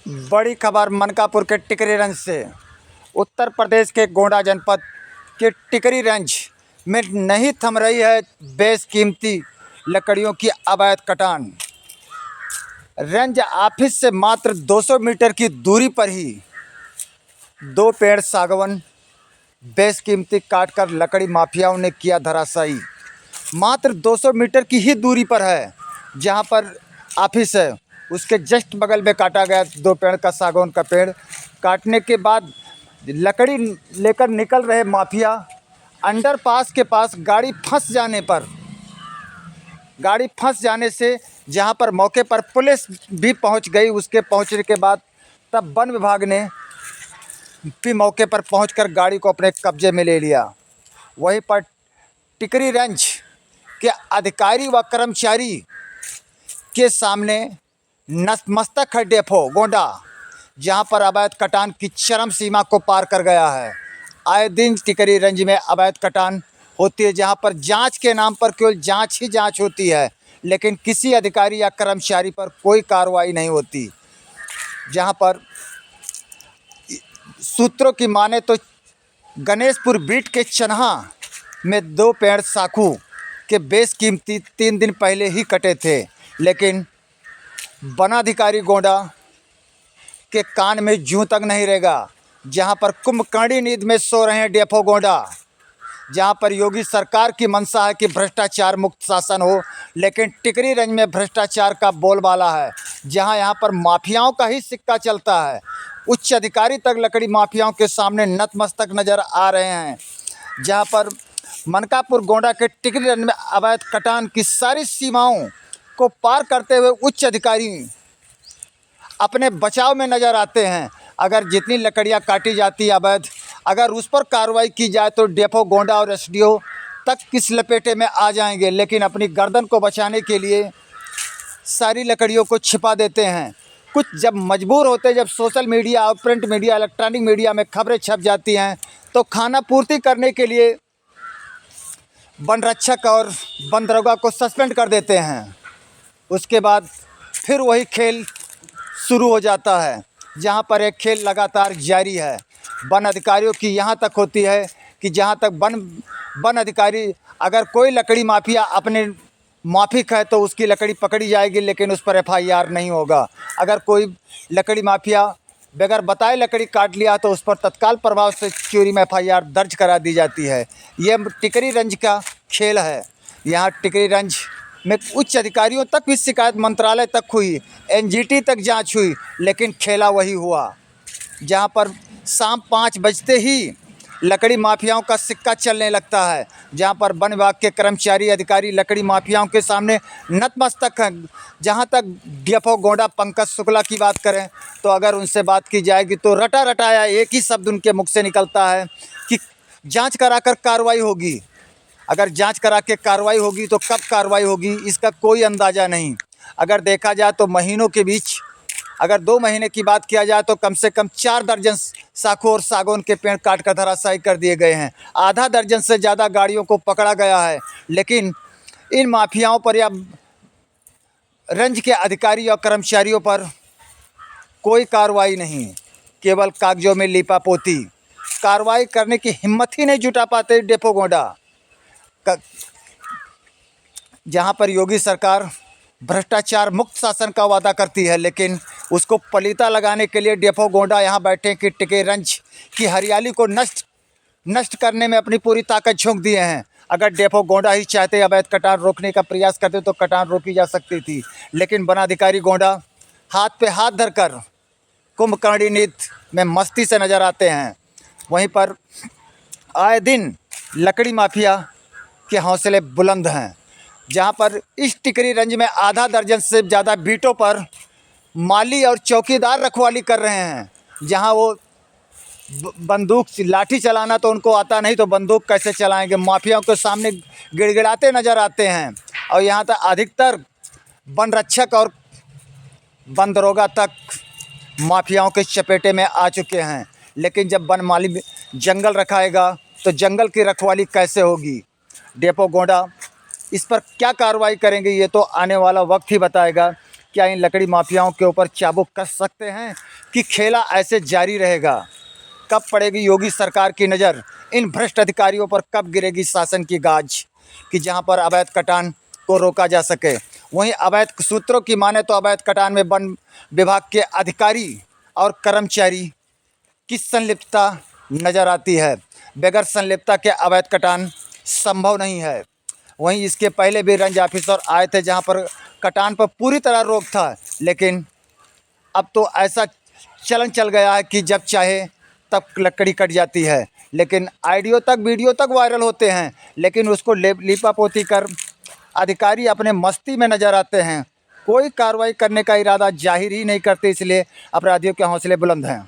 बड़ी खबर मनकापुर के टिकरी रेंज से। उत्तर प्रदेश के गोंडा जनपद के टिकरी रेंज में नहीं थम रही है बेशकीमती लकड़ियों की अवैध कटान। रेंज ऑफिस से मात्र 200 मीटर की दूरी पर ही 2 पेड़ सागवन बेशकीमती काटकर लकड़ी माफियाओं ने किया धराशायी। मात्र 200 मीटर की ही दूरी पर है जहां पर ऑफिस है, उसके जस्ट बगल में काटा गया 2 पेड़ का सागौन का पेड़। काटने के बाद लकड़ी लेकर निकल रहे माफिया अंडरपास के पास गाड़ी फंस जाने से जहां पर मौके पर पुलिस भी पहुंच गई। उसके पहुंचने के बाद तब वन विभाग ने भी मौके पर पहुंचकर गाड़ी को अपने कब्जे में ले लिया। वहीं पर टिकरी रेंज के अधिकारी व कर्मचारी के सामने नतमस्तक है डेफो गोंडा, जहां पर अवैध कटान की चरम सीमा को पार कर गया है। आए दिन टिकरी रेंज में अवैध कटान होती है, जहां पर जांच के नाम पर केवल जांच ही जांच होती है, लेकिन किसी अधिकारी या कर्मचारी पर कोई कार्रवाई नहीं होती। जहां पर सूत्रों की माने तो गणेशपुर बीट के चन्हा में 2 पेड़ साखू के बेशकीमती 3 दिन पहले ही कटे थे, लेकिन वनाधिकारी गोंडा के कान में जूं तक नहीं रहेगा। जहां पर कुंभकर्णी नींद में सो रहे हैं डेफो गोंडा, जहां पर योगी सरकार की मंशा है कि भ्रष्टाचार मुक्त शासन हो, लेकिन टिकरी रेंज में भ्रष्टाचार का बोलबाला है। यहां पर माफियाओं का ही सिक्का चलता है। उच्च अधिकारी तक लकड़ी माफियाओं के सामने नतमस्तक नजर आ रहे हैं। जहां पर मनकापुर गोंडा के टिकरी रेंज में अवैध कटान की सारी सीमाओं को पार करते हुए उच्च अधिकारी अपने बचाव में नज़र आते हैं। अगर जितनी लकड़ियां काटी जाती है अवैध, अगर उस पर कार्रवाई की जाए तो डेफो गोंडा और एसडीओ तक किस लपेटे में आ जाएंगे, लेकिन अपनी गर्दन को बचाने के लिए सारी लकड़ियों को छिपा देते हैं। कुछ जब मजबूर होते, जब सोशल मीडिया और प्रिंट मीडिया, इलेक्ट्रॉनिक मीडिया में खबरें छप जाती हैं, तो खाना पूर्ति करने के लिए वन रक्षक और वन दरोगा को सस्पेंड कर देते हैं। उसके बाद फिर वही खेल शुरू हो जाता है, जहां पर एक खेल लगातार जारी है। वन अधिकारियों की यहां तक होती है कि जहां तक वन अधिकारी, अगर कोई लकड़ी माफिया अपने माफिक है तो उसकी लकड़ी पकड़ी जाएगी, लेकिन उस पर एफआईआर नहीं होगा। अगर कोई लकड़ी माफिया बगैर बताए लकड़ी काट लिया तो उस पर तत्काल प्रभाव से चोरी में एफआईआर दर्ज करा दी जाती है। ये टिकरी रेंज का खेल है। यहाँ टिकरी रेंज में उच्च अधिकारियों तक भी शिकायत मंत्रालय तक हुई, एनजीटी तक जांच हुई, लेकिन खेला वही हुआ। जहां पर शाम 5 बजते ही लकड़ी माफियाओं का सिक्का चलने लगता है। जहां पर वन विभाग के कर्मचारी अधिकारी लकड़ी माफियाओं के सामने नतमस्तक हैं। जहां तक डेफो गोंडा पंकज शुक्ला की बात करें तो अगर उनसे बात की जाएगी तो रटा रटाया एक ही शब्द उनके मुख से निकलता है कि जांच कराकर कार्रवाई होगी। अगर जांच करा के कार्रवाई होगी तो कब कार्रवाई होगी, इसका कोई अंदाज़ा नहीं। अगर देखा जाए तो महीनों के बीच, अगर 2 महीने की बात किया जाए तो कम से कम 4 दर्जन साखू और सागौन के पेड़ काट कर धराशायी कर दिए गए हैं। आधा दर्जन से ज़्यादा गाड़ियों को पकड़ा गया है, लेकिन इन माफियाओं पर या रेंज के अधिकारी और कर्मचारियों पर कोई कार्रवाई नहीं, केवल कागजों में लिपापोती। कार्रवाई करने की हिम्मत ही नहीं जुटा पाते डेफो गोंडा। जहां पर योगी सरकार भ्रष्टाचार मुक्त शासन का वादा करती है, लेकिन उसको पलीता लगाने के लिए डेफो गोंडा यहाँ बैठे कि टिकरी रेंज की हरियाली को नष्ट करने में अपनी पूरी ताकत झोंक दिए हैं। अगर डेफो गोंडा ही चाहते अवैध कटान रोकने का प्रयास करते तो कटान रोकी जा सकती थी, लेकिन वनाधिकारी गोंडा हाथ पे हाथ धरकर कुंभकर्णी नींद में मस्ती से नज़र आते हैं। वहीं पर आए दिन लकड़ी माफिया के हौसले बुलंद हैं। जहां पर इस टिकरी रेंज में आधा दर्जन से ज़्यादा बीटों पर माली और चौकीदार रखवाली कर रहे हैं। जहां वो बंदूक लाठी चलाना तो उनको आता नहीं, तो बंदूक कैसे चलाएंगे, माफियाओं के सामने गिड़गिड़ाते नज़र आते हैं। और यहाँ तक अधिकतर वन रक्षक और वन दरोगा तक माफियाओं के चपेटे में आ चुके हैं। लेकिन जब वन माली जंगल रखाएगा तो जंगल की रखवाली कैसे होगी। डेफो गोंडा इस पर क्या कार्रवाई करेंगे, ये तो आने वाला वक्त ही बताएगा कि क्या इन लकड़ी माफियाओं के ऊपर चाबुक कस सकते हैं कि खेला ऐसे जारी रहेगा? कब पड़ेगी योगी सरकार की नज़र? इन भ्रष्ट अधिकारियों पर कब गिरेगी शासन की गाज कि जहां पर अवैध कटान को रोका जा सके? वहीं अवैध सूत्रों की माने तो अवैध कटान में वन विभाग के अधिकारी और कर्मचारी की संलिप्तता नज़र आती है। बगैर संलिप्तता के अवैध कटान संभव नहीं है। वहीं इसके पहले भी रेंज ऑफिसर आए थे जहां पर कटान पर पूरी तरह रोक था, लेकिन अब तो ऐसा चलन चल गया है कि जब चाहे तब लकड़ी कट जाती है। लेकिन ऑडियो तक वीडियो तक वायरल होते हैं, लेकिन उसको लीपापोती कर अधिकारी अपने मस्ती में नज़र आते हैं। कोई कार्रवाई करने का इरादा जाहिर ही नहीं करते, इसलिए अपराधियों के हौसले बुलंद हैं।